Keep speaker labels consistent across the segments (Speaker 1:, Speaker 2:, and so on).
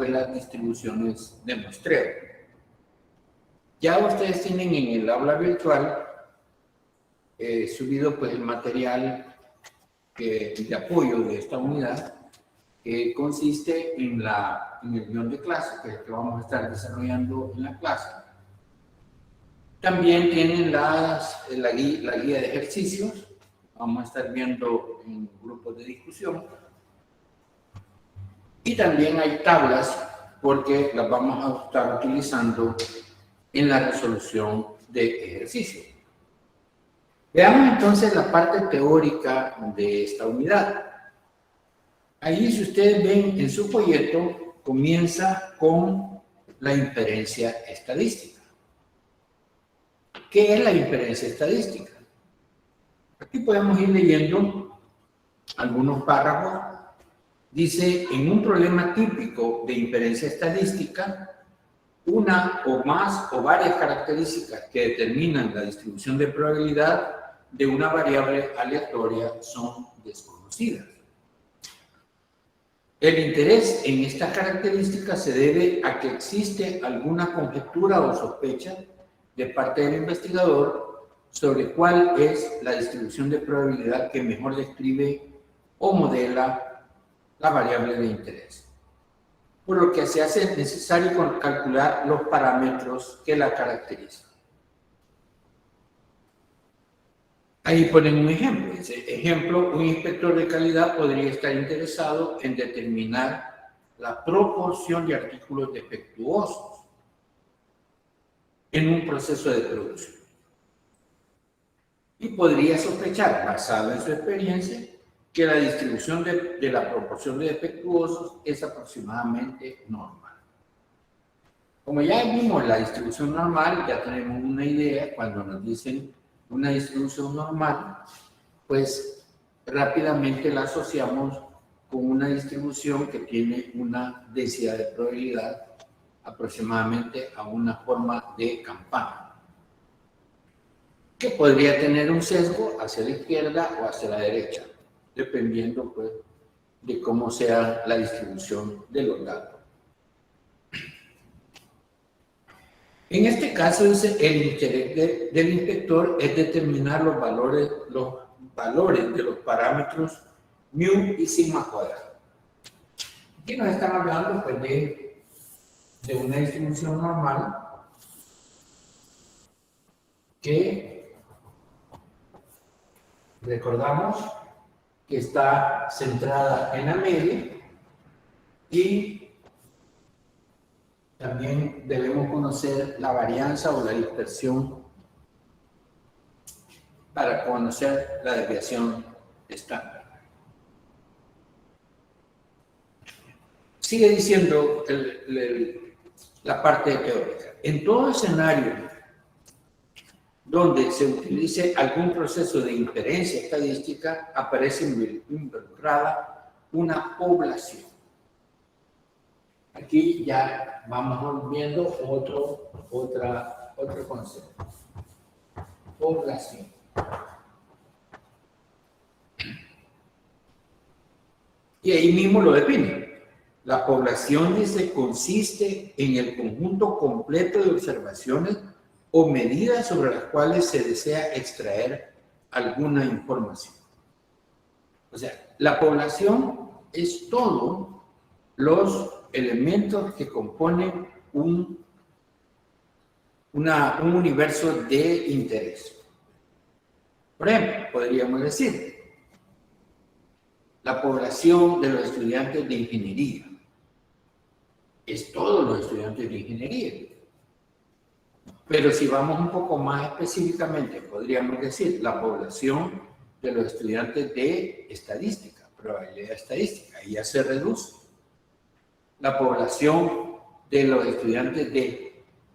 Speaker 1: pues las distribuciones de muestreo. Ya ustedes tienen en el aula virtual subido pues el material de apoyo de esta unidad, que consiste en el guión de clase, que es el que vamos a estar desarrollando en la clase. También tienen la guía de ejercicios, vamos a estar viendo en grupos de discusión. Y también hay tablas, porque las vamos a estar utilizando en la resolución de ejercicios. Veamos entonces la parte teórica de esta unidad. Ahí, si ustedes ven en su folleto, comienza con la inferencia estadística. ¿Qué es la inferencia estadística? Aquí podemos ir leyendo algunos párrafos. Dice, en un problema típico de inferencia estadística, una o más o varias características que determinan la distribución de probabilidad de una variable aleatoria son desconocidas. El interés en estas características se debe a que existe alguna conjetura o sospecha de parte del investigador sobre cuál es la distribución de probabilidad que mejor describe o modela la variable de interés, por lo que se hace necesario calcular los parámetros que la caracterizan. Ahí ponen un ejemplo. Dice, ejemplo, un inspector de calidad podría estar interesado en determinar la proporción de artículos defectuosos en un proceso de producción. Y podría sospechar, basado en su experiencia, que la distribución de la proporción de defectuosos es aproximadamente normal. Como ya vimos la distribución normal, ya tenemos una idea cuando nos dicen una distribución normal, pues rápidamente la asociamos con una distribución que tiene una densidad de probabilidad aproximadamente a una forma de campana, que podría tener un sesgo hacia la izquierda o hacia la derecha, dependiendo pues, de cómo sea la distribución de los datos. En este caso, dice, el interés del inspector es determinar los valores de los parámetros mu y sigma cuadrado. Aquí nos están hablando pues, de una distribución normal que recordamos que está centrada en la media y también debemos conocer la varianza o la dispersión para conocer la desviación estándar. Sigue diciendo la parte teórica. En todo escenario donde se utilice algún proceso de inferencia estadística, aparece involucrada una población. Aquí ya vamos viendo otro concepto. Población. Y ahí mismo lo define. La población, dice, consiste en el conjunto completo de observaciones o medidas sobre las cuales se desea extraer alguna información. O sea, la población es todos los elementos que componen un universo de interés. Por ejemplo, podríamos decir, la población de los estudiantes de ingeniería es todos los estudiantes de ingeniería. Pero si vamos un poco más específicamente, podríamos decir la población de los estudiantes de estadística, probabilidad estadística, y ya se reduce. La población de los estudiantes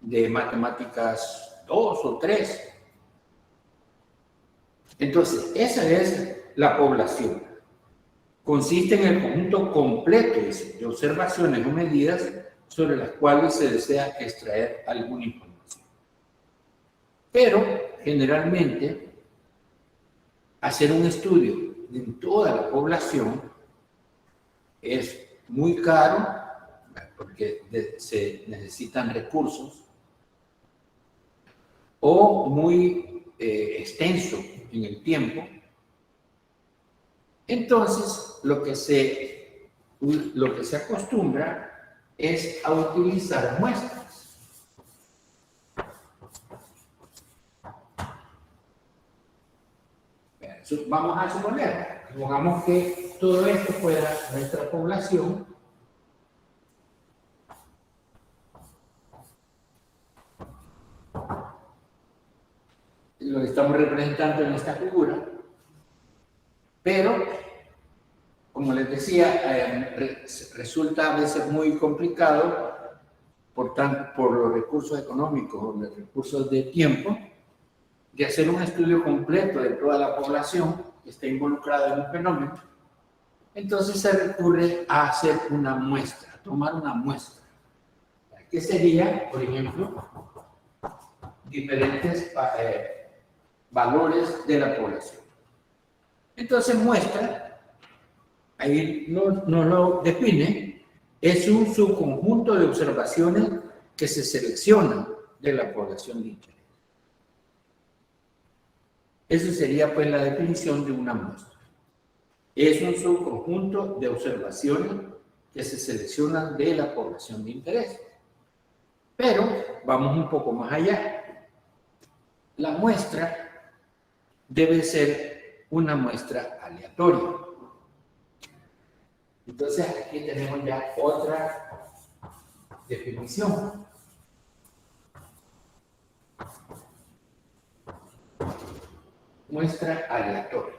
Speaker 1: de matemáticas 2 o 3. Entonces, esa es la población. Consiste en el conjunto completo de observaciones o medidas sobre las cuales se desea extraer alguna información. Pero, generalmente, hacer un estudio de toda la población es muy caro, porque que se necesitan recursos, o muy extenso en el tiempo, entonces lo que se acostumbra es a utilizar muestras. Vamos a suponer, supongamos que todo esto fuera nuestra población. Lo estamos representando en esta figura, pero, como les decía, resulta a veces muy complicado, por los recursos económicos o los recursos de tiempo, de hacer un estudio completo de toda la población que está involucrada en un fenómeno. Entonces se recurre a hacer una muestra, a tomar una muestra. ¿Qué sería, por ejemplo, diferentes valores de la población? Entonces muestra, ahí no lo define, es un subconjunto de observaciones que se seleccionan de la población de interés. Esa sería pues la definición de una muestra. Es un subconjunto de observaciones que se seleccionan de la población de interés. Pero vamos un poco más allá. La muestra debe ser una muestra aleatoria. Entonces aquí tenemos ya otra definición. Muestra aleatoria.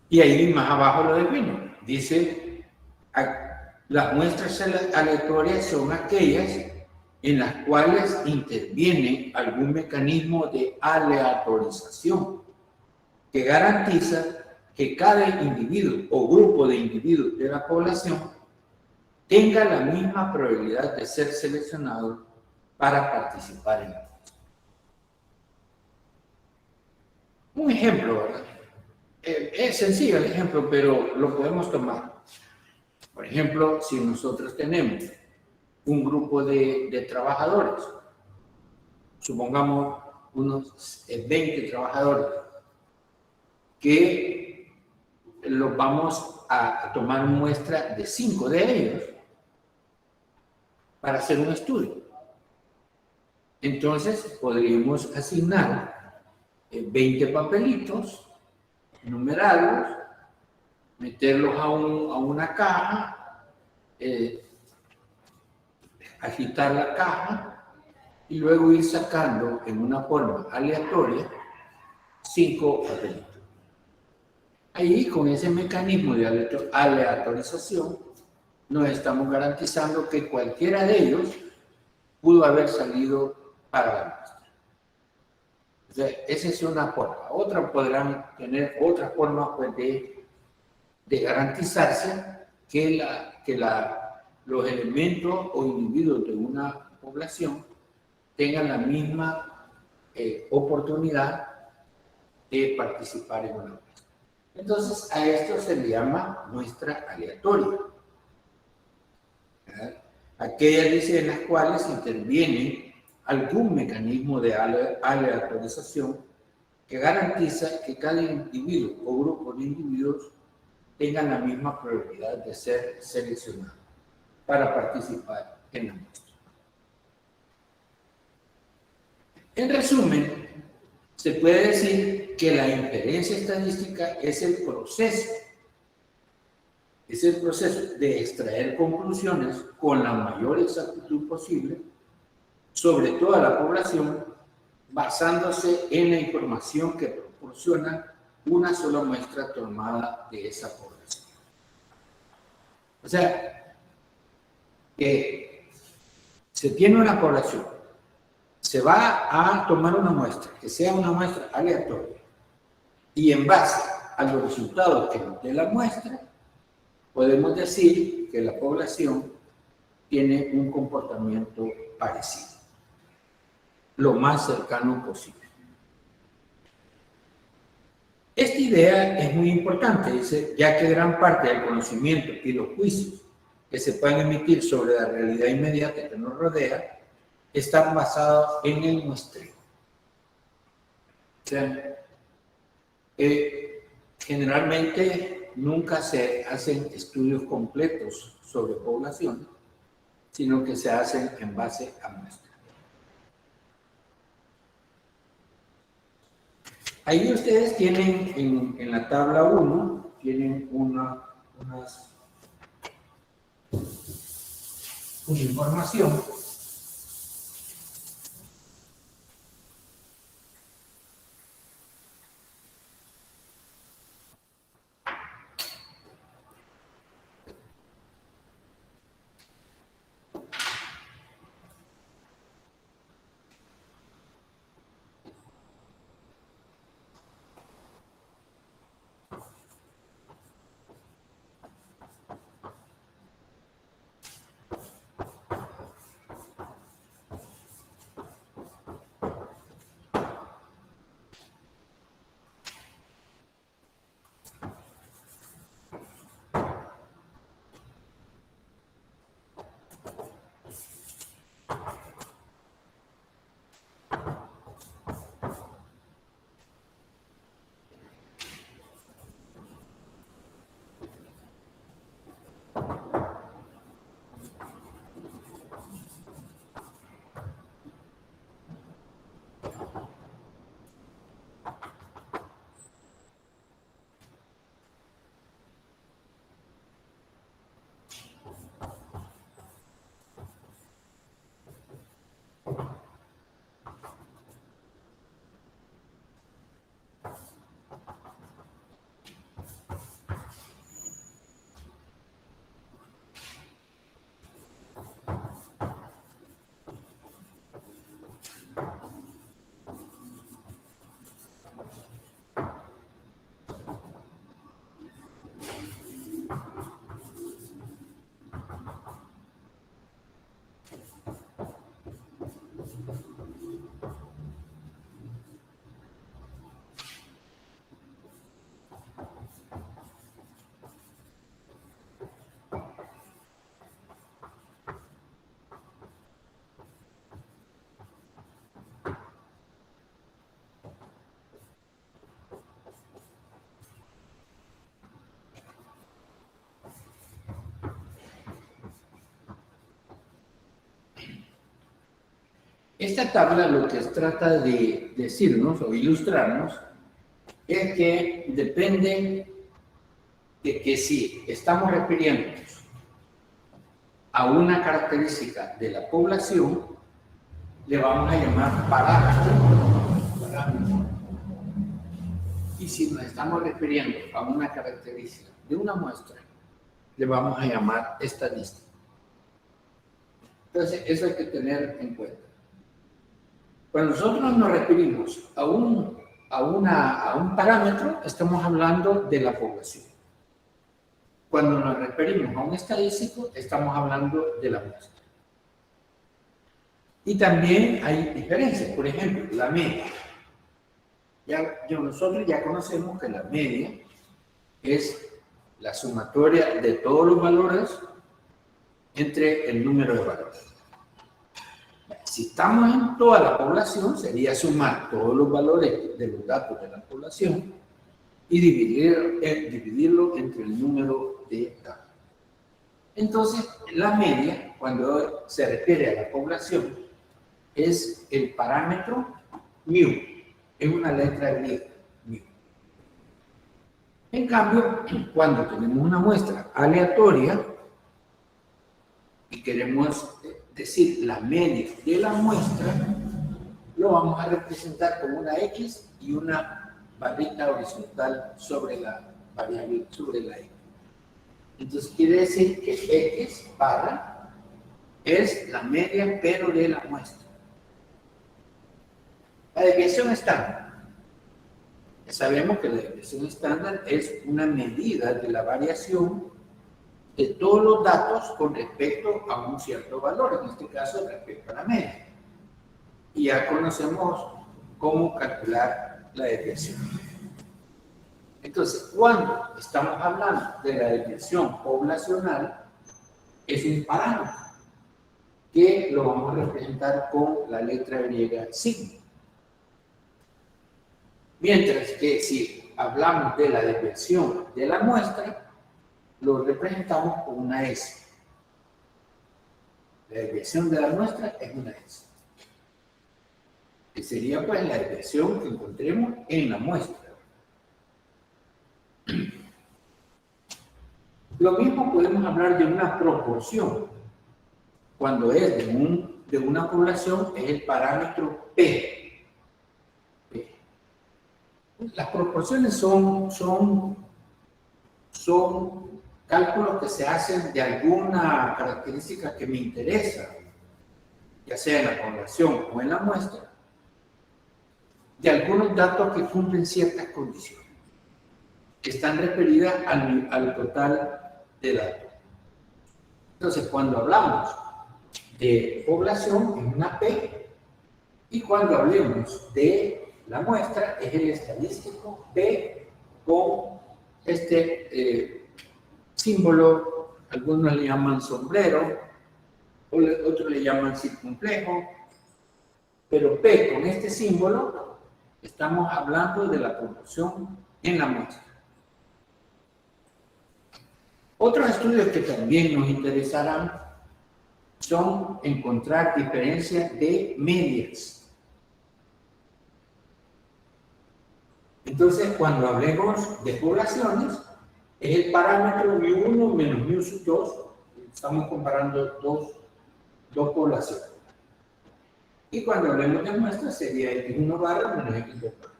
Speaker 1: Y ahí más abajo lo define. Dice, las muestras aleatorias son aquellas en las cuales interviene algún mecanismo de aleatorización que garantiza que cada individuo o grupo de individuos de la población tenga la misma probabilidad de ser seleccionado para participar en la muestra. Un ejemplo, ¿verdad? Es sencillo el ejemplo, pero lo podemos tomar. Por ejemplo, si nosotros tenemos un grupo de trabajadores, supongamos unos 20 trabajadores, que los vamos a tomar muestra de 5 de ellos para hacer un estudio. Entonces, podríamos asignar 20 papelitos numerados, meterlos a una caja, agitar la caja y luego ir sacando en una forma aleatoria 5 papelitos. Ahí, con ese mecanismo de aleatorización, nos estamos garantizando que cualquiera de ellos pudo haber salido para la muestra. O sea, esa es una forma. Otra podrán tener otra forma pues, de garantizarse que los elementos o individuos de una población tengan la misma oportunidad de participar en una muestra. Entonces, a esto se le llama muestra aleatoria. Aquellas dice en las cuales interviene algún mecanismo de aleatorización que garantiza que cada individuo o grupo de individuos tengan la misma probabilidad de ser seleccionado para participar en la muestra. En resumen, se puede decir que la inferencia estadística es el proceso de extraer conclusiones con la mayor exactitud posible sobre toda la población, basándose en la información que proporciona una sola muestra tomada de esa población. O sea, que se tiene una población, se va a tomar una muestra, que sea una muestra aleatoria, y en base a los resultados que nos dé la muestra, podemos decir que la población tiene un comportamiento parecido, lo más cercano posible. Esta idea es muy importante, dice, ya que gran parte del conocimiento y los juicios que se pueden emitir sobre la realidad inmediata que nos rodea están basados en el muestreo. O sea, generalmente nunca se hacen estudios completos sobre población, sino que se hacen en base a muestras. Ahí ustedes tienen en la tabla 1, tienen una información. Esta tabla lo que trata de decirnos o ilustrarnos es que depende de que si estamos refiriéndonos a una característica de la población, le vamos a llamar parámetro. Y si nos estamos refiriendo a una característica de una muestra, le vamos a llamar estadística. Entonces, eso hay que tener en cuenta. Cuando nosotros nos referimos a un parámetro, estamos hablando de la población. Cuando nos referimos a un estadístico, estamos hablando de la muestra. Y también hay diferencias. Por ejemplo, la media. Nosotros ya conocemos que la media es la sumatoria de todos los valores entre el número de valores. Si estamos en toda la población, sería sumar todos los valores de los datos de la población y dividirlo entre el número de datos. Entonces, la media, cuando se refiere a la población, es el parámetro mu. Es una letra griega, mu. En cambio, cuando tenemos una muestra aleatoria y queremos decir la media de la muestra, lo vamos a representar con una X y una barrita horizontal sobre la variable, sobre la X. Entonces quiere decir que X barra es la media pero de la muestra. La desviación estándar. Sabemos que la desviación estándar es una medida de la variación de todos los datos con respecto a un cierto valor, en este caso respecto a la media. Y ya conocemos cómo calcular la desviación. Entonces, cuando estamos hablando de la desviación poblacional, es un parámetro que lo vamos a representar con la letra griega sigma. Mientras que si hablamos de la desviación de la muestra, lo representamos con una S. La desviación de la muestra es una S. Que sería pues la desviación que encontremos en la muestra. Lo mismo podemos hablar de una proporción. Cuando es de una población, es el parámetro P. Las proporciones son cálculos que se hacen de alguna característica que me interesa, ya sea en la población o en la muestra, de algunos datos que cumplen ciertas condiciones, que están referidas al total de datos. Entonces, cuando hablamos de población, es una P, y cuando hablemos de la muestra, es el estadístico P con este símbolo, algunos le llaman sombrero, otros le llaman circunflejo, pero P con este símbolo, estamos hablando de la proporción en la muestra. Otros estudios que también nos interesarán son encontrar diferencias de medias. Entonces, cuando hablemos de poblaciones, es el parámetro μ1 menos μ2. Estamos comparando dos poblaciones. Y cuando hablemos de muestras, sería x1 barra menos x2 barra.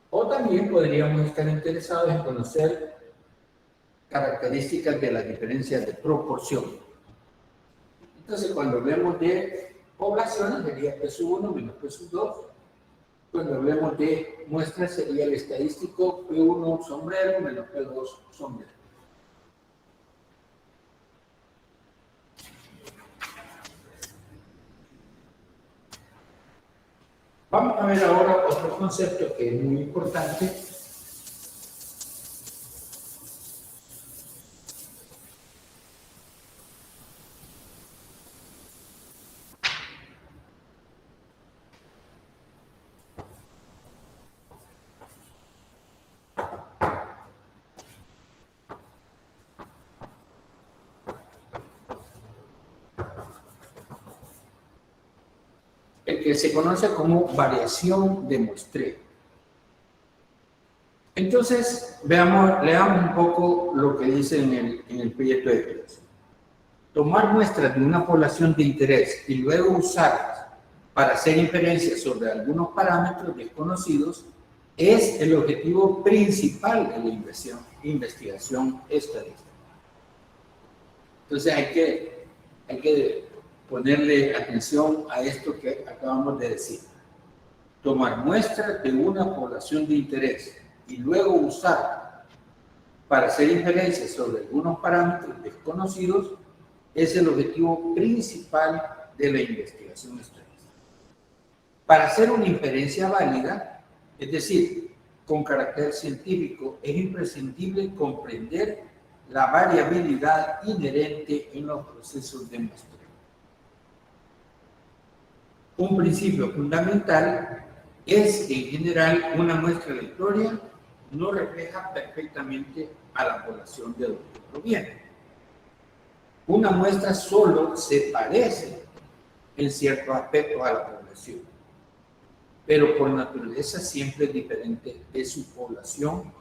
Speaker 1: O también podríamos estar interesados en conocer características de las diferencias de proporción. Entonces, cuando hablemos de poblaciones, sería P1 menos P2. Cuando hablemos de muestras, sería el estadístico P1 sombrero menos P2 sombrero. Vamos a ver ahora otro concepto que es muy importante. El que se conoce como variación de muestreo. Entonces, leamos un poco lo que dice en el proyecto de clase. Tomar muestras de una población de interés y luego usarlas para hacer inferencias sobre algunos parámetros desconocidos es el objetivo principal de la investigación estadística. Entonces, hay que ponerle atención a esto que acabamos de decir. Tomar muestras de una población de interés y luego usar para hacer inferencias sobre algunos parámetros desconocidos es el objetivo principal de la investigación estadística. Para hacer una inferencia válida, es decir, con carácter científico, es imprescindible comprender la variabilidad inherente en los procesos de muestreo. Un principio fundamental es que en general una muestra aleatoria no refleja perfectamente a la población de donde proviene. Una muestra solo se parece en ciertos aspectos a la población, pero por naturaleza siempre es diferente de su población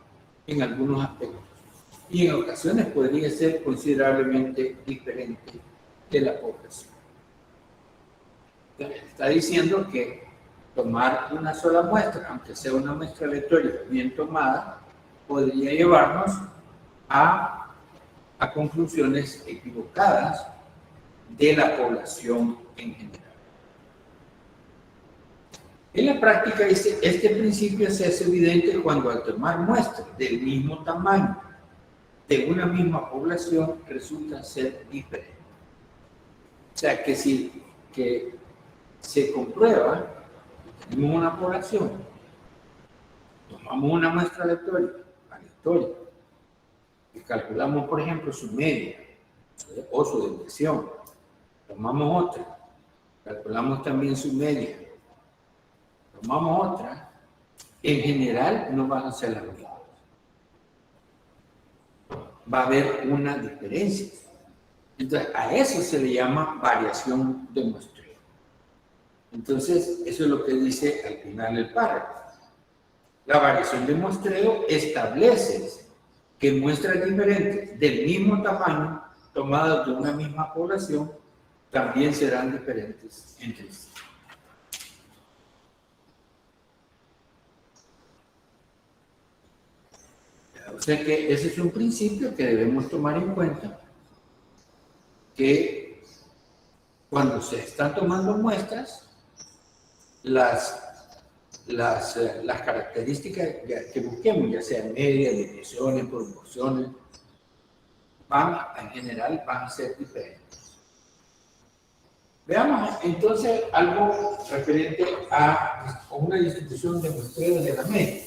Speaker 1: en algunos aspectos, y en ocasiones podría ser considerablemente diferente de la población. Está diciendo que tomar una sola muestra, aunque sea una muestra aleatoria bien tomada, podría llevarnos a conclusiones equivocadas de la población en general. En la práctica, este principio se hace evidente cuando al tomar muestras del mismo tamaño de una misma población resulta ser diferente. O sea, que si se comprueba que tenemos una población, tomamos una muestra aleatoria, y calculamos, por ejemplo, su media, o su depresión. Tomamos otra, calculamos también su media, tomamos otra, en general no van a ser las mismas. Va a haber una diferencia. Entonces, a eso se le llama variación de muestreo. Entonces, eso es lo que dice al final el párrafo. La variación de muestreo establece que muestras diferentes del mismo tamaño, tomadas de una misma población, también serán diferentes entre sí. O sea que ese es un principio que debemos tomar en cuenta, que cuando se están tomando muestras, las características que busquemos, ya sean medias, dimensiones, proporciones, en general van a ser diferentes. Veamos entonces algo referente a una distribución de muestreos de la media.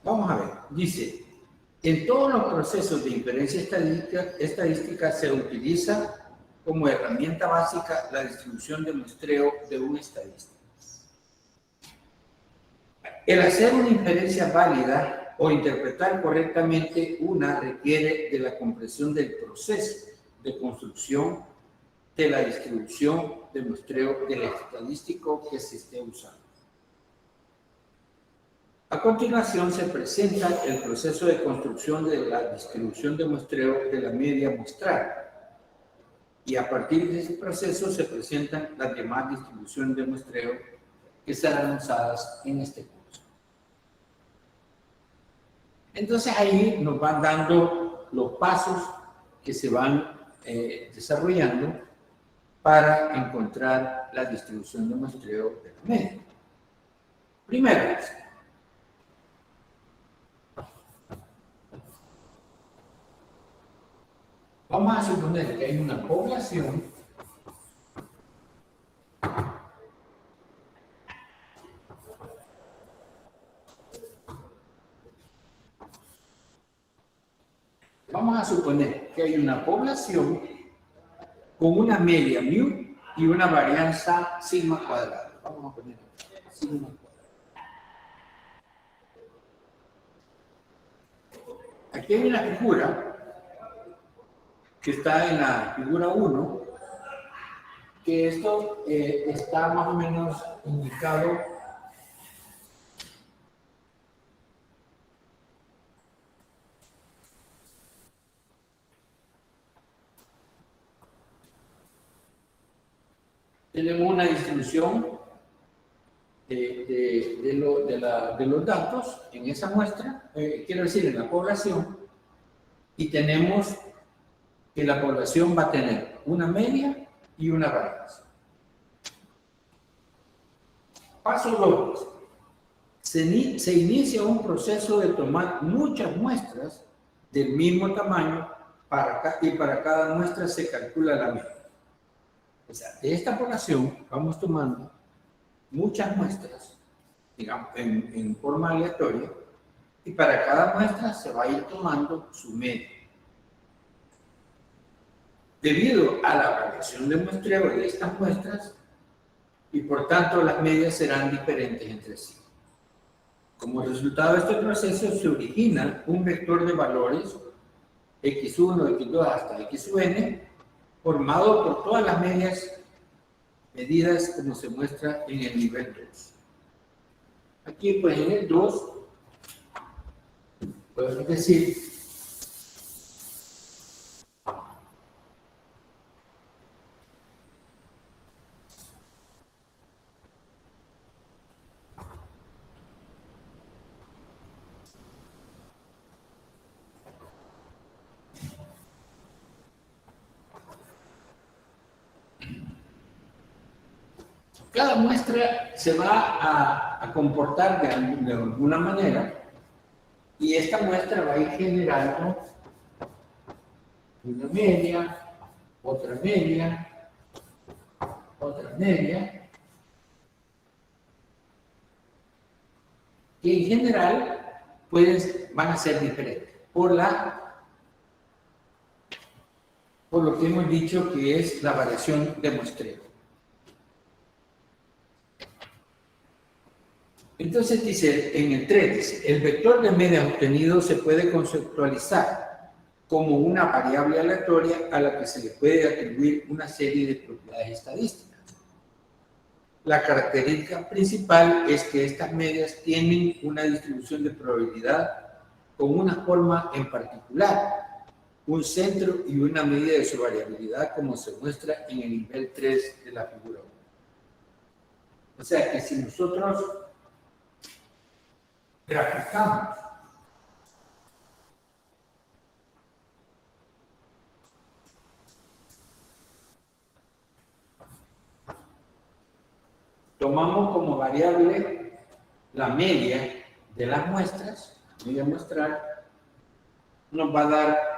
Speaker 1: Vamos a ver, dice, en todos los procesos de inferencia estadística se utiliza como herramienta básica la distribución de muestreo de un estadístico. El hacer una inferencia válida o interpretar correctamente una requiere de la comprensión del proceso de construcción de la distribución de muestreo del estadístico que se esté usando. A continuación se presenta el proceso de construcción de la distribución de muestreo de la media muestral. Y a partir de ese proceso se presentan las demás distribuciones de muestreo que serán usadas en este curso. Entonces ahí nos van dando los pasos que se van desarrollando para encontrar la distribución de muestreo de la media. Primero, vamos a suponer que hay una población con una media mu y una varianza sigma cuadrada. Vamos a poner sigma cuadrada. Aquí hay una figura que está en la figura 1, que esto está más o menos indicado tenemos una distribución de los datos en esa muestra, quiero decir, en la población, y tenemos que la población va a tener una media y una varianza. Paso 2. Se inicia un proceso de tomar muchas muestras del mismo tamaño y para cada muestra se calcula la media. O sea, de esta población vamos tomando muchas muestras, digamos, en forma aleatoria, y para cada muestra se va a ir tomando su media. Debido a la variación de muestreo de estas muestras, y por tanto las medias serán diferentes entre sí. Como resultado de este proceso se origina un vector de valores x1, x2 hasta xn, formado por todas las medias medidas como se muestra en el nivel 2. Aquí pues en el 2 podemos decir Cada muestra se va a comportar de alguna manera y esta muestra va a ir generando una media, otra media, otra media, que en general van a ser diferentes por lo que hemos dicho que es la variación de muestreo. Entonces dice, en el 3, dice, el vector de medias obtenido se puede conceptualizar como una variable aleatoria a la que se le puede atribuir una serie de propiedades estadísticas. La característica principal es que estas medias tienen una distribución de probabilidad con una forma en particular, un centro y una medida de su variabilidad, como se muestra en el nivel 3 de la figura 1. O sea que si nosotros graficamos tomamos como variable la media de las muestras, media muestral, nos va a dar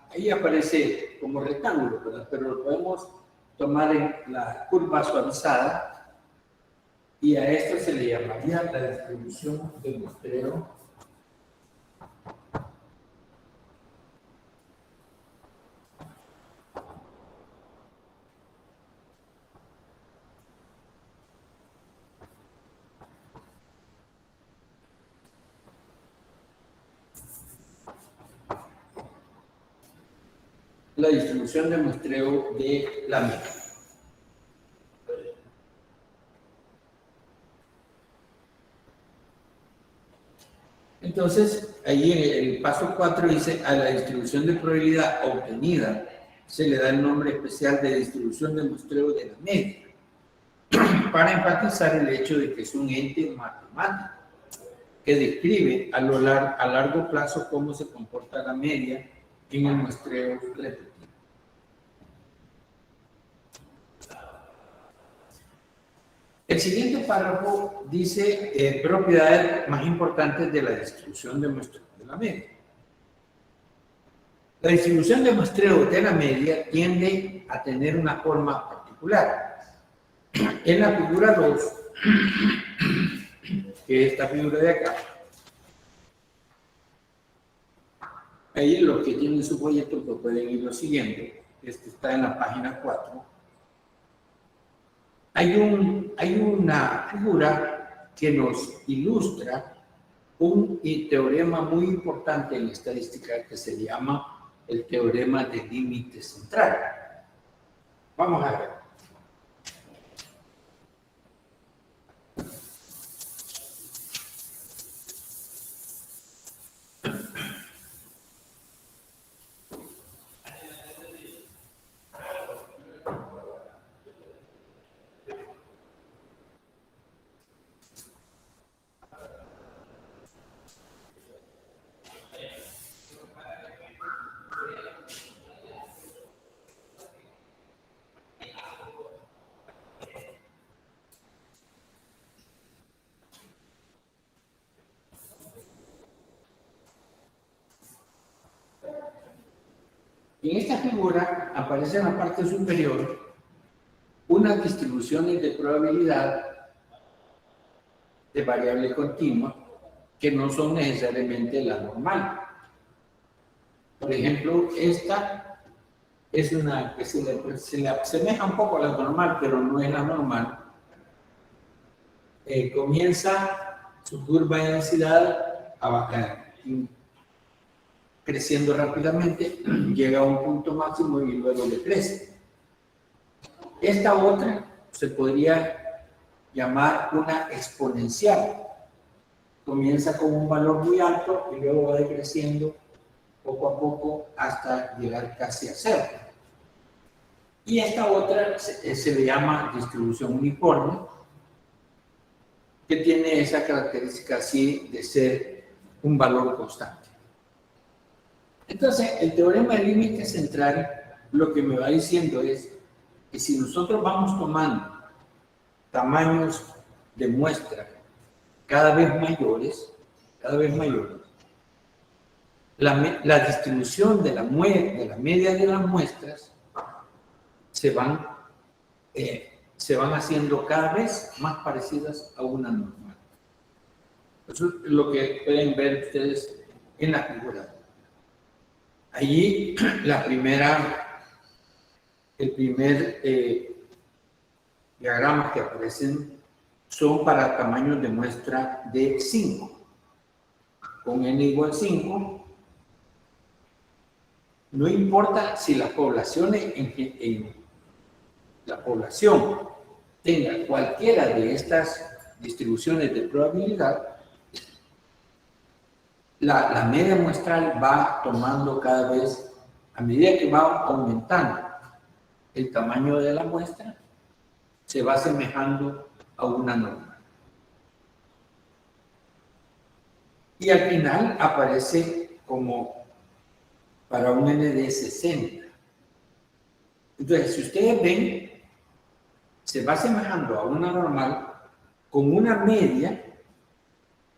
Speaker 1: ahí aparece como rectángulo, ¿verdad? Pero lo podemos tomar en la curva suavizada y a esto se le llamaría la distribución de muestreo de la media. Entonces, ahí en el paso 4 dice, a la distribución de probabilidad obtenida se le da el nombre especial de distribución de muestreo de la media, para enfatizar el hecho de que es un ente matemático que describe a largo plazo cómo se comporta la media en el muestreo repetido. El siguiente párrafo dice propiedades más importantes de la distribución de muestreo de la media. La distribución de muestreo de la media tiende a tener una forma particular. En la figura 2, que es esta figura de acá, ahí los que tienen su folleto pues pueden irlo siguiendo. Este está en la página 4. Hay una figura que nos ilustra un teorema muy importante en estadística que se llama el teorema del límite central. Vamos a ver. En esta figura aparece en la parte superior unas distribuciones de probabilidad de variable continua que no son necesariamente la normal. Por ejemplo, esta es una que se le asemeja un poco a la normal, pero no es la normal. Comienza su curva de densidad a bajar, creciendo rápidamente, llega a un punto máximo y luego decrece. Esta otra se podría llamar una exponencial. Comienza con un valor muy alto y luego va decreciendo poco a poco hasta llegar casi a cero. Y esta otra se le llama distribución uniforme, que tiene esa característica así de ser un valor constante. Entonces, el teorema del límite central lo que me va diciendo es que si nosotros vamos tomando tamaños de muestra cada vez mayores, la distribución de la media de las muestras se van haciendo cada vez más parecidas a una normal. Eso es lo que pueden ver ustedes en la figura. Allí el primer diagrama que aparecen son para tamaños de muestra de 5. Con n igual 5, no importa si la población tenga cualquiera de estas distribuciones de probabilidad, la media muestral va tomando cada vez, a medida que va aumentando el tamaño de la muestra, se va asemejando a una normal. Y al final aparece como para un n de 60. Entonces, si ustedes ven, se va asemejando a una normal con una media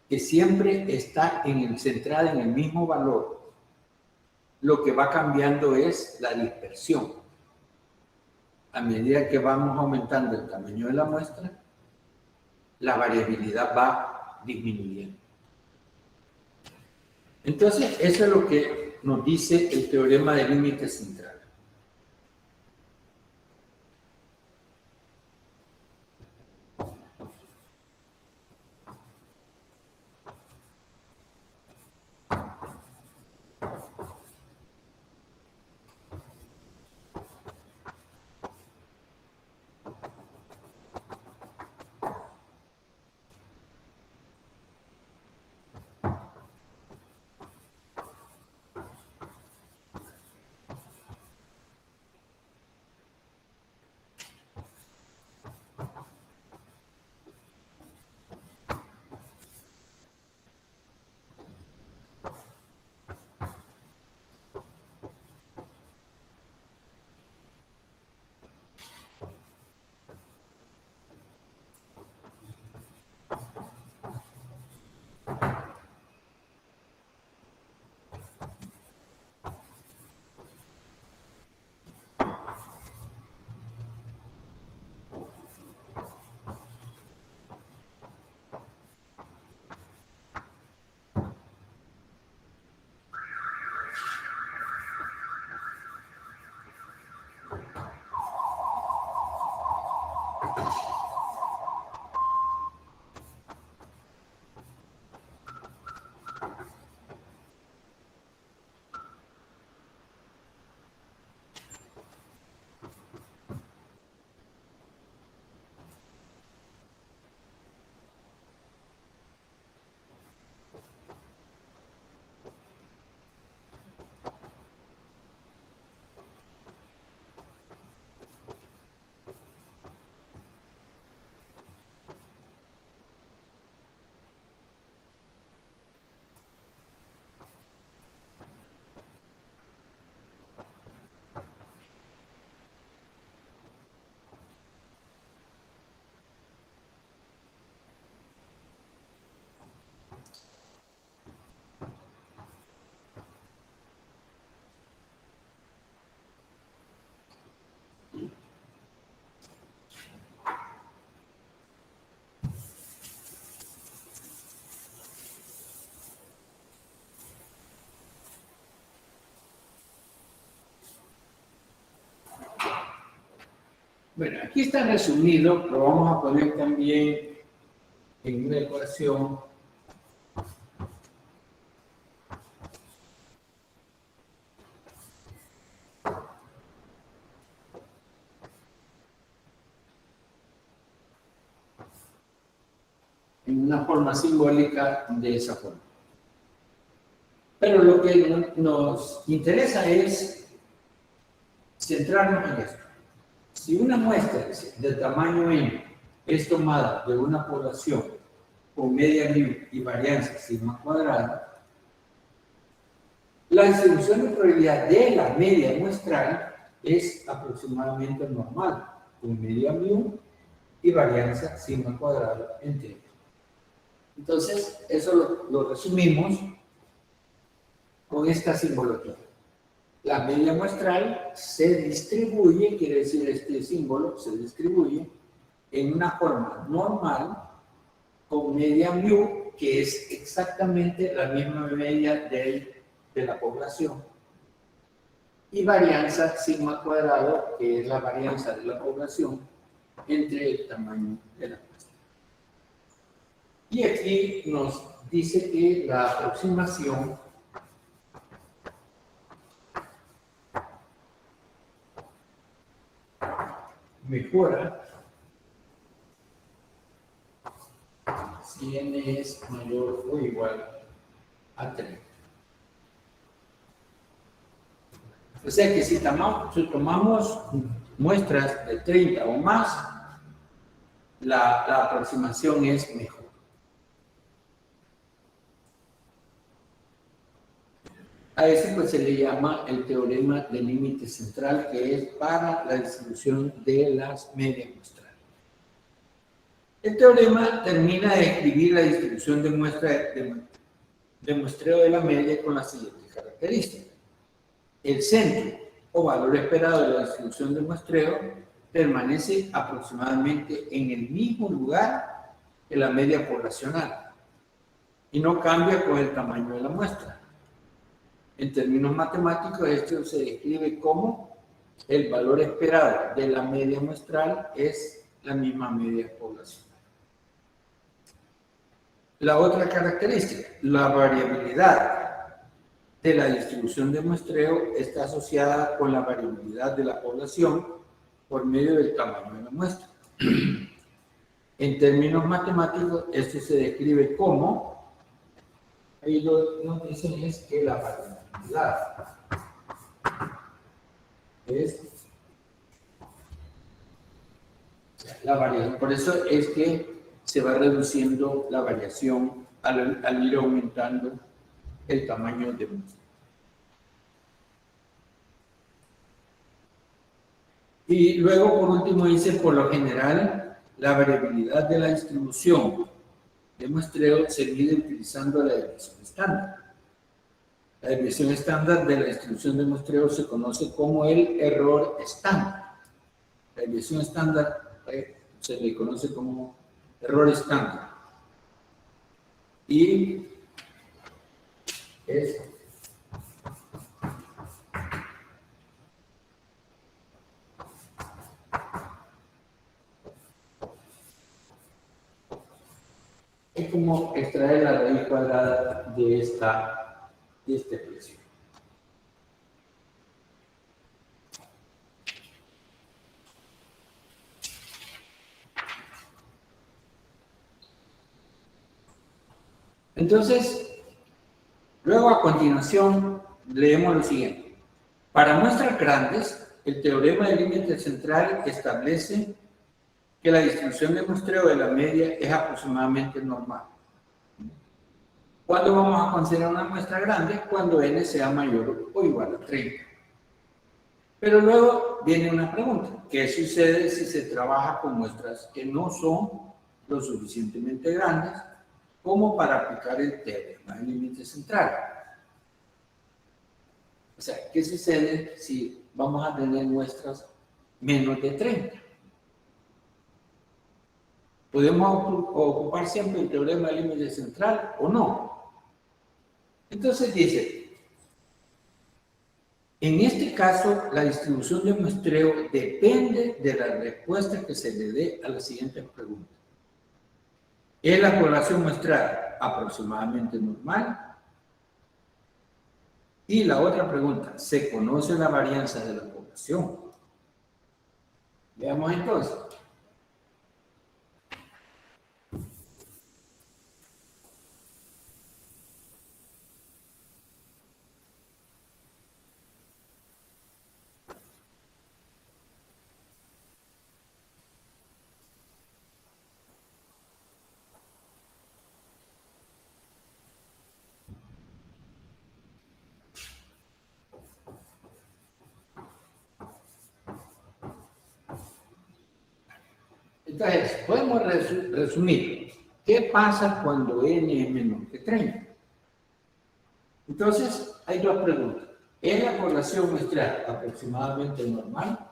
Speaker 1: que siempre está centrada en el mismo valor. Lo que va cambiando es la dispersión. A medida que vamos aumentando el tamaño de la muestra, la variabilidad va disminuyendo. Entonces, eso es lo que nos dice el teorema del límite central. Bueno, aquí está resumido, lo vamos a poner también en una ecuación. En una forma simbólica de esa forma. Pero lo que nos interesa es centrarnos en esto. Si una muestra de tamaño n es tomada de una población con media mu y varianza sigma cuadrada, la distribución de probabilidad de la media muestral es aproximadamente normal, con media mu y varianza sigma cuadrado en t. Entonces, eso lo resumimos con esta simbología. La media muestral se distribuye, quiere decir este símbolo, se distribuye en una forma normal con media mu, que es exactamente la misma media de la población, y varianza sigma cuadrado, que es la varianza de la población entre el tamaño de la muestra. Y aquí nos dice que la aproximación mejora si n es mayor o igual a 3. O sea que si tomamos muestras de 30 o más, la aproximación es mejor. A ese pues se le llama el teorema del límite central, que es para la distribución de las medias muestrales. El teorema termina de escribir la distribución de muestreo de la media con las siguientes características. El centro o valor esperado de la distribución de muestreo permanece aproximadamente en el mismo lugar que la media poblacional y no cambia con el tamaño de la muestra. En términos matemáticos, esto se describe como el valor esperado de la media muestral es la misma media poblacional. La otra característica, la variabilidad de la distribución de muestreo está asociada con la variabilidad de la población por medio del tamaño de la muestra. En términos matemáticos, esto se describe como, ahí lo que nos dicen es que la variabilidad es la variación. Por eso es que se va reduciendo la variación al ir aumentando el tamaño de muestra. Y luego, por último, dice, por lo general, la variabilidad de la distribución de muestreo se mide utilizando la desviación estándar. La desviación estándar de la distribución de muestreo se conoce como el error estándar. La desviación estándar se le conoce como error estándar. Y es como extraer la raíz cuadrada de esta expresión. Entonces, luego a continuación leemos lo siguiente. Para muestras grandes, el teorema del límite central establece que la distribución de muestreo de la media es aproximadamente normal. ¿Cuándo vamos a considerar una muestra grande? Cuando n sea mayor o igual a 30. Pero luego viene una pregunta. ¿Qué sucede si se trabaja con muestras que no son lo suficientemente grandes como para aplicar el teorema del límite central? O sea, ¿qué sucede si vamos a tener muestras menos de 30? ¿Podemos ocupar siempre el teorema del límite central o no? Entonces dice, en este caso, la distribución de muestreo depende de la respuesta que se le dé a la siguiente pregunta. ¿Es la población muestral aproximadamente normal? Y la otra pregunta, ¿se conoce la varianza de la población? Veamos entonces. Entonces, podemos resumir. ¿Qué pasa cuando n es menor que 30? Entonces, hay dos preguntas. ¿Es la población muestral aproximadamente normal?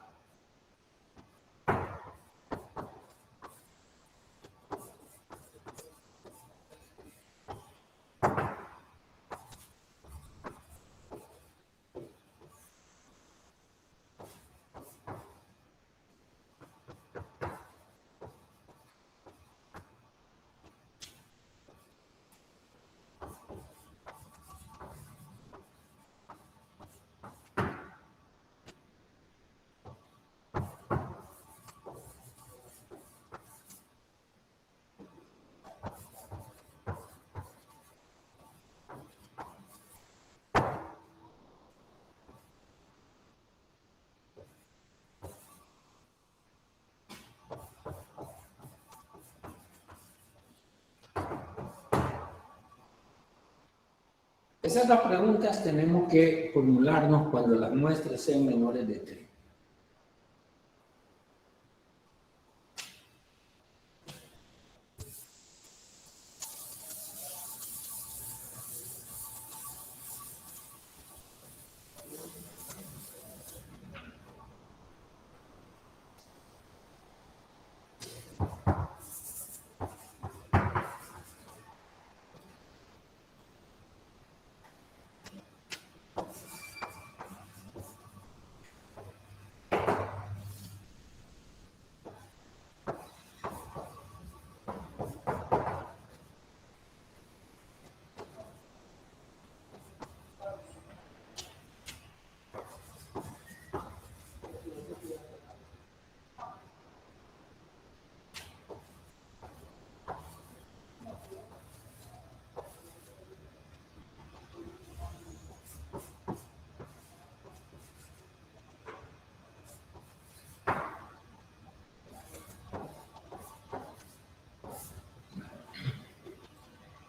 Speaker 1: Esas dos preguntas tenemos que formularnos cuando las muestras sean menores de 3.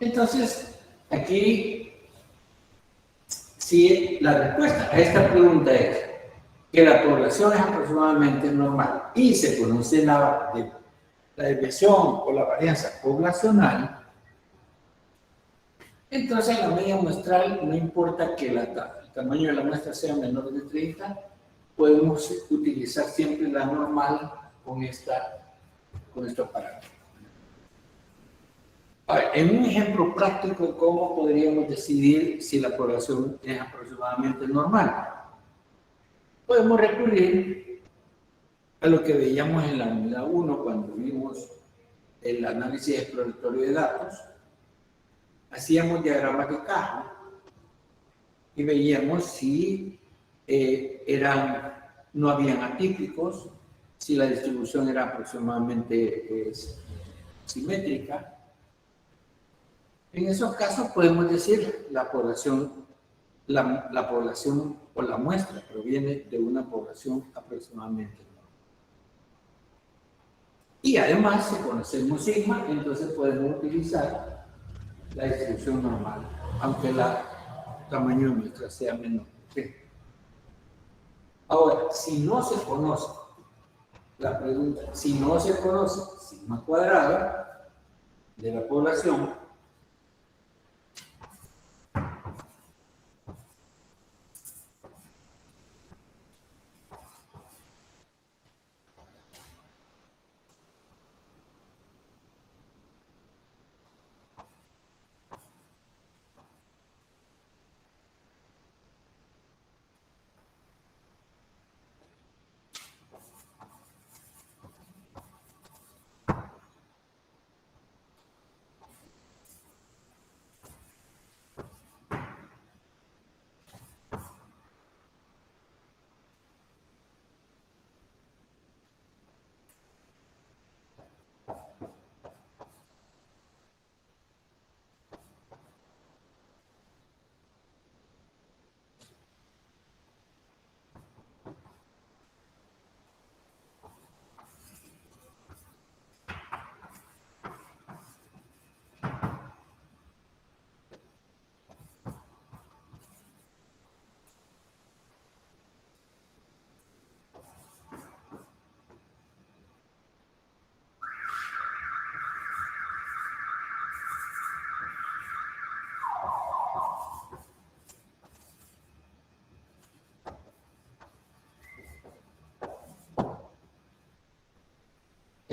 Speaker 1: Entonces, aquí, si la respuesta a esta pregunta es que la población es aproximadamente normal y se conoce la desviación o la varianza poblacional, entonces la media muestral, no importa que el tamaño de la muestra sea menor de 30, podemos utilizar siempre la normal con estos parámetros. Ahora, en un ejemplo práctico, ¿cómo podríamos decidir si la población es aproximadamente normal? Podemos recurrir a lo que veíamos en la unidad 1 cuando vimos el análisis exploratorio de datos. Hacíamos diagramas de caja y veíamos si no habían atípicos, si la distribución era aproximadamente simétrica. En esos casos podemos decir la población o la muestra proviene de una población aproximadamente normal. Y además, si conocemos sigma, entonces podemos utilizar la distribución normal, aunque el tamaño de muestra sea menor. ¿Sí? Ahora, si no se conoce, la pregunta, si no se conoce sigma cuadrado de la población,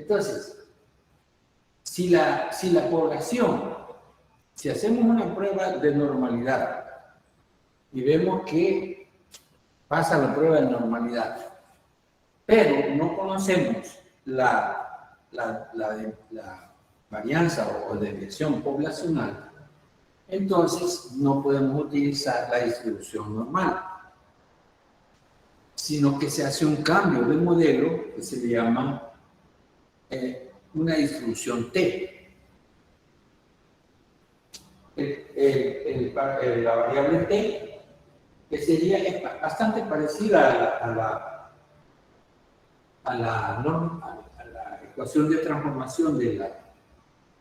Speaker 1: Entonces, si la población, si hacemos una prueba de normalidad y vemos que pasa la prueba de normalidad, pero no conocemos la varianza o desviación poblacional, entonces no podemos utilizar la distribución normal, sino que se hace un cambio de modelo que se le llama una distribución T. La variable T, que es bastante parecida a la ecuación de transformación de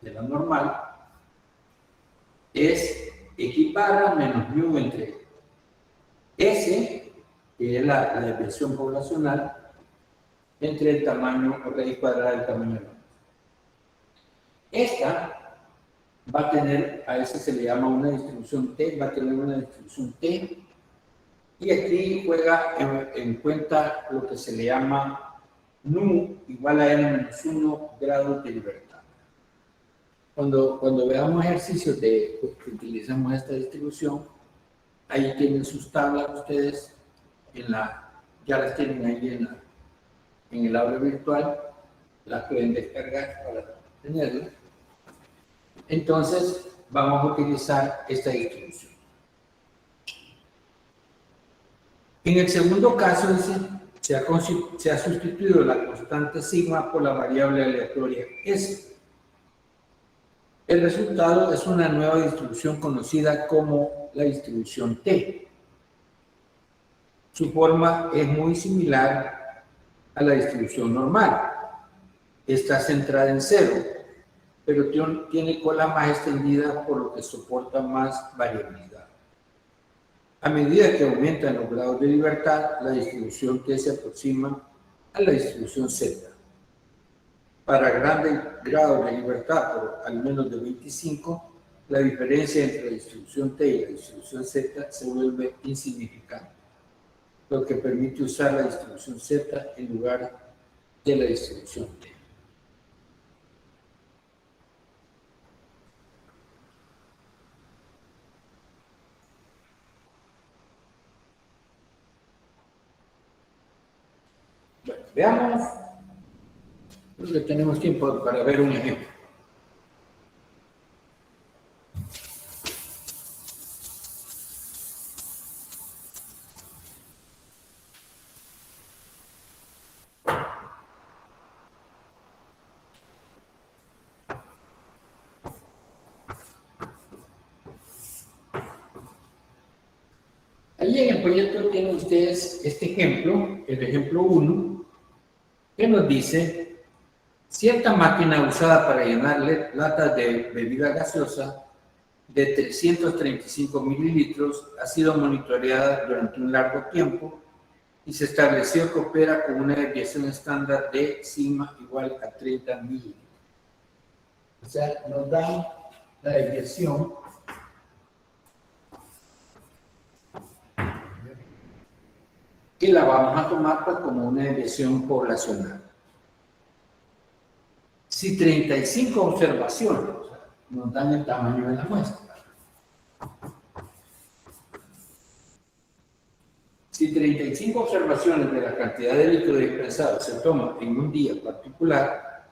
Speaker 1: la normal, es equipara menos mu entre S, que es la desviación poblacional, entre el tamaño o raíz cuadrada del tamaño del número. Esta va a tener, a ese se le llama una distribución T, va a tener una distribución T, y aquí juega en cuenta lo que se le llama nu igual a n-1 grados de libertad. Cuando veamos ejercicios que utilizamos esta distribución, ahí tienen sus tablas ustedes, ya las tienen ahí en el aula virtual, las pueden descargar para tenerlas. Entonces, vamos a utilizar esta distribución. En el segundo caso, se ha sustituido la constante sigma por la variable aleatoria S. El resultado es una nueva distribución conocida como la distribución T. Su forma es muy similar a la distribución normal. Está centrada en cero, pero tiene cola más extendida, por lo que soporta más variabilidad. A medida que aumentan los grados de libertad, la distribución T se aproxima a la distribución Z. Para grandes grados de libertad, por al menos de 25, la diferencia entre la distribución T y la distribución Z se vuelve insignificante, lo que permite usar la distribución Z en lugar de la distribución T. Bueno, veamos, creo que tenemos tiempo para ver un ejemplo. Ahí en el proyecto tienen ustedes este ejemplo, el ejemplo 1, que nos dice: cierta máquina usada para llenar latas de bebida gaseosa de 335 mililitros ha sido monitoreada durante un largo tiempo y se estableció que opera con una desviación estándar de sigma igual a 30 mililitros. O sea, nos dan la desviación que la vamos a tomar pues, como una desviación poblacional. Si 35 observaciones nos dan el tamaño de la muestra, si 35 observaciones de la cantidad de líquido dispensado se toman en un día particular,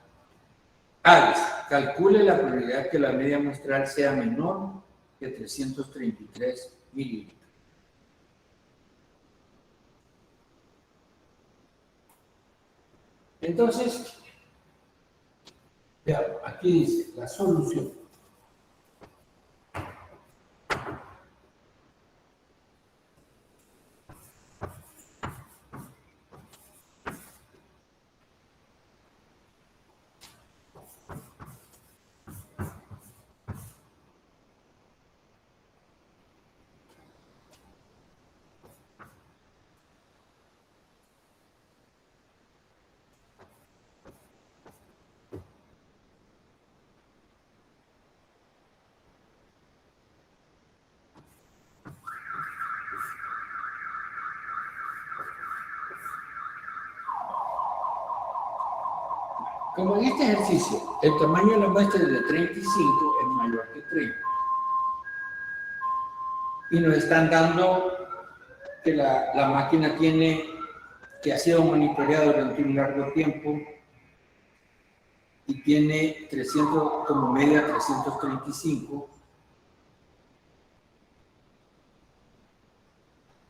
Speaker 1: Alex, calcule la probabilidad que la media muestral sea menor que 333 mililitros. Entonces, veamos, aquí dice la solución. Como en este ejercicio, el tamaño de la muestra es de 35, es mayor que 30. Y nos están dando que la máquina que ha sido monitoreada durante un largo tiempo y tiene 300, como media 335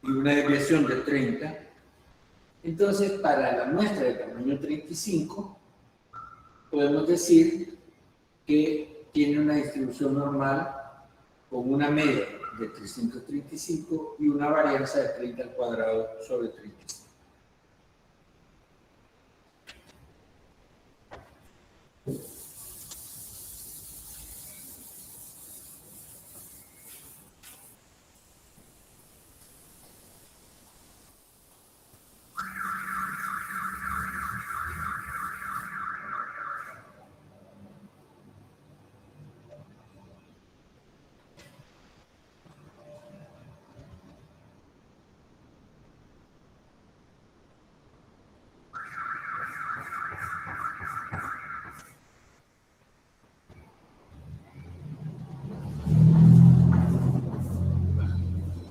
Speaker 1: y una desviación de 30. Entonces, para la muestra de tamaño 35, podemos decir que tiene una distribución normal con una media de 335 y una varianza de 30 al cuadrado sobre 35.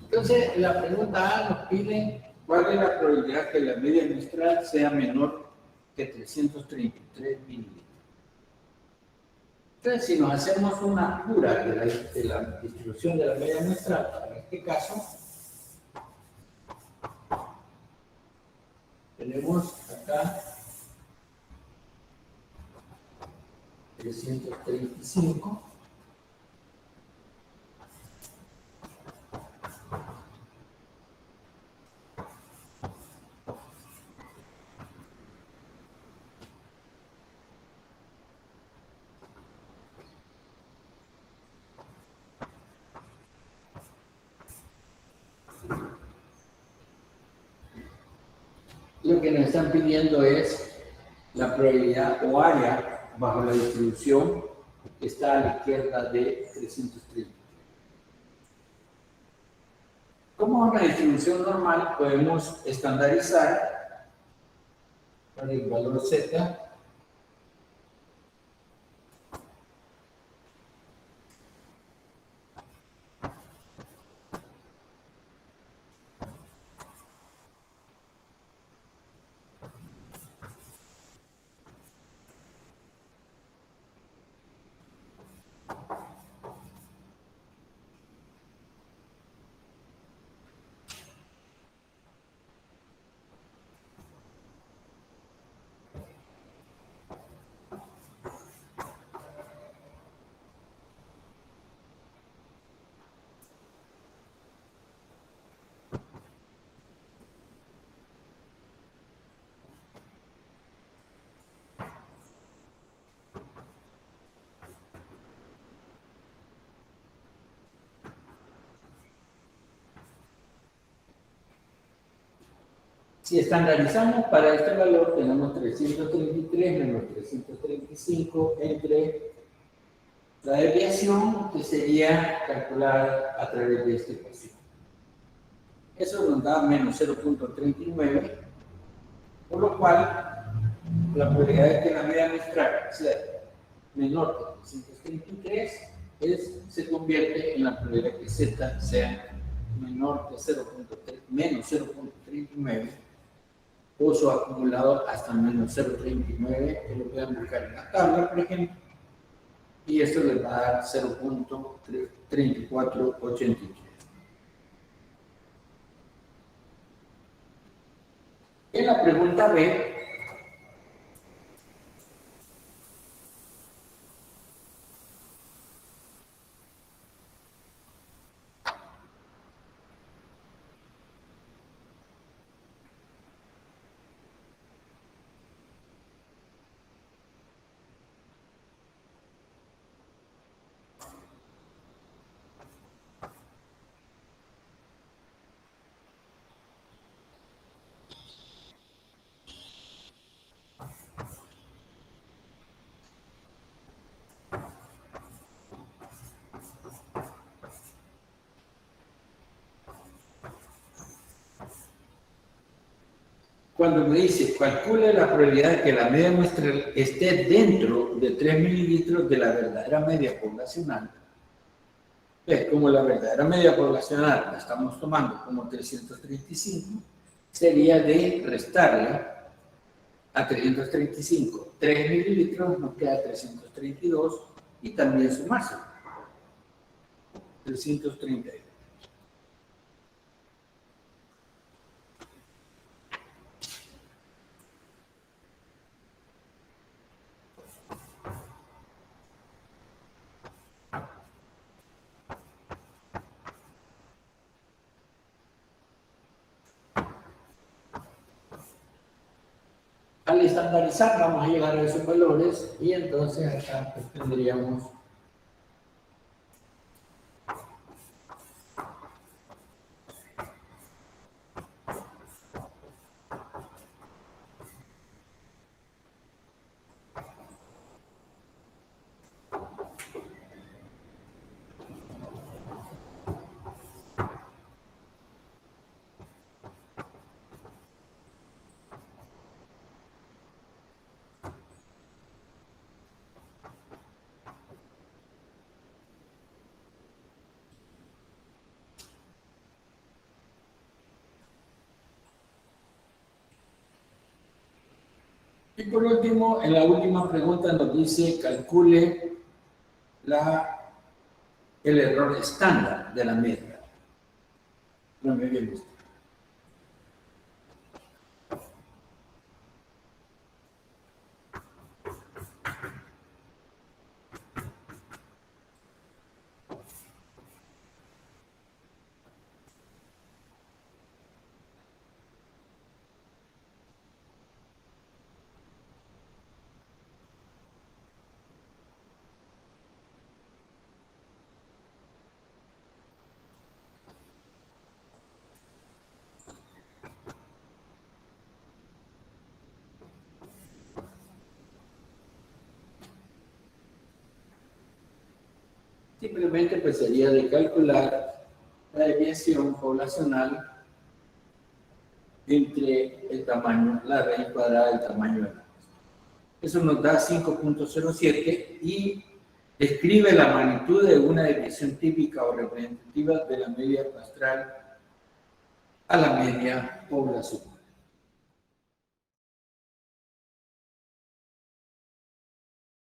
Speaker 1: Entonces, la pregunta A nos pide cuál es la probabilidad que la media muestral sea menor que 333 mililitros. Entonces, si nos hacemos una cura de la distribución de la media muestral, en este caso, tenemos acá 335. Lo que nos están pidiendo es la probabilidad o área bajo la distribución que está a la izquierda de 330. Como es una distribución normal, podemos estandarizar para el valor Z. Si estandarizamos para este valor, tenemos 333 menos 335 entre la desviación, que sería calculada a través de esta ecuación. Eso nos da menos 0.39, por lo cual la probabilidad de que la media muestral sea menor que 333 se convierte en la probabilidad que Z sea menor que menos 0.39, o su acumulado hasta menos 0.39, que lo pueden buscar en la tabla, por ejemplo, y esto les va a dar 0.3483. En la pregunta B, cuando me dice, calcule la probabilidad de que la media muestral esté dentro de 3 mililitros de la verdadera media poblacional, como la verdadera media poblacional la estamos tomando como 335, sería de restarle a 335 3 mililitros, nos queda 332 y también sumarse 332. Al estandarizar vamos a llegar a esos valores y entonces acá pues, tendríamos y por último, en la última pregunta nos dice calcule el error estándar de la media. No me bien visto. Simplemente pues sería de calcular la desviación poblacional entre el tamaño, la raíz cuadrada del tamaño de la muestra. Eso nos da 5.07 y describe la magnitud de una desviación típica o representativa de la media muestral a la media poblacional.